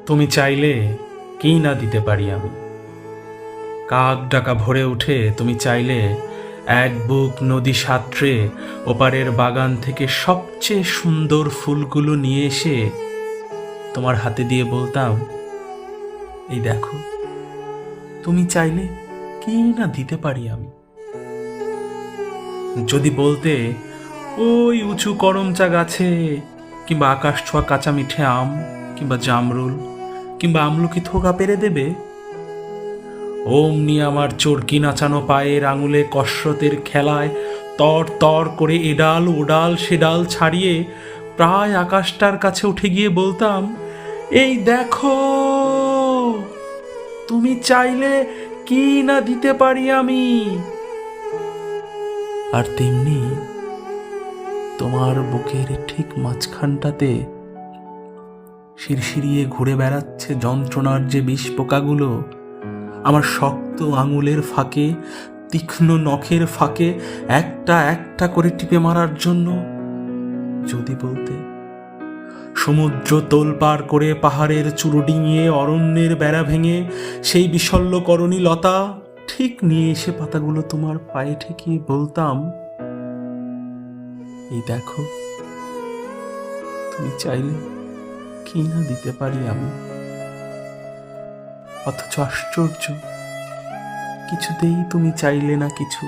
তুমি চাইলে কি না দিতে পারি আমি। কাক ডাকা ভরে উঠে তুমি চাইলে এক বুক নদী সাঁতরে ওপারের বাগান থেকে সবচেয়ে সুন্দর ফুলগুলো নিয়ে এসে তোমার হাতে দিয়ে বলতাম, এই দেখো, তুমি চাইলে কি না দিতে পারি আমি। যদি বলতে, ওই উঁচু করমচা গাছে কিংবা আকাশ ছোঁয়া কাঁচা মিঠে আম কিংবা জামরুল কিংবা আমলকি থোকা পেরে দেবে, অমনি আমার চরকি নাচানো পায়ের আঙুলে কসরতের খেলায় তর তর করে এডাল ওডাল সেডাল ছাড়িয়ে প্রায় আকাশটার কাছে উঠে গিয়ে বলতাম, এই দেখো, তুমি চাইলে কি না দিতে পারি আমি। আর তেমনি তোমার বুকের ঠিক মাঝখানটাতে শিরশিরিয়ে ঘুরে বেড়াচ্ছে যন্ত্রণার যে বিষ পোকাগুলো আমার শক্ত আঙুলের ফাঁকে, তীক্ষ্ণ নখের ফাঁকে একটা একটা করে টিপে মারার জন্য। যদি বলতে, সমুদ্র তোলপার করে পাহাড়ের চূড়ো ডিঙিয়ে অরণ্যের বেড়া ভেঙে সেই বিশল্যকরণী লতা ঠিক নিয়ে এসে পাতাগুলো তোমার পায়ে ঠেকিয়ে বলতাম, এই দেখো, তুমি চাইলে কি না দিতে পারি আমি। অথচ আশ্চর্য, কিছুতেই তুমি চাইলে না কিছু।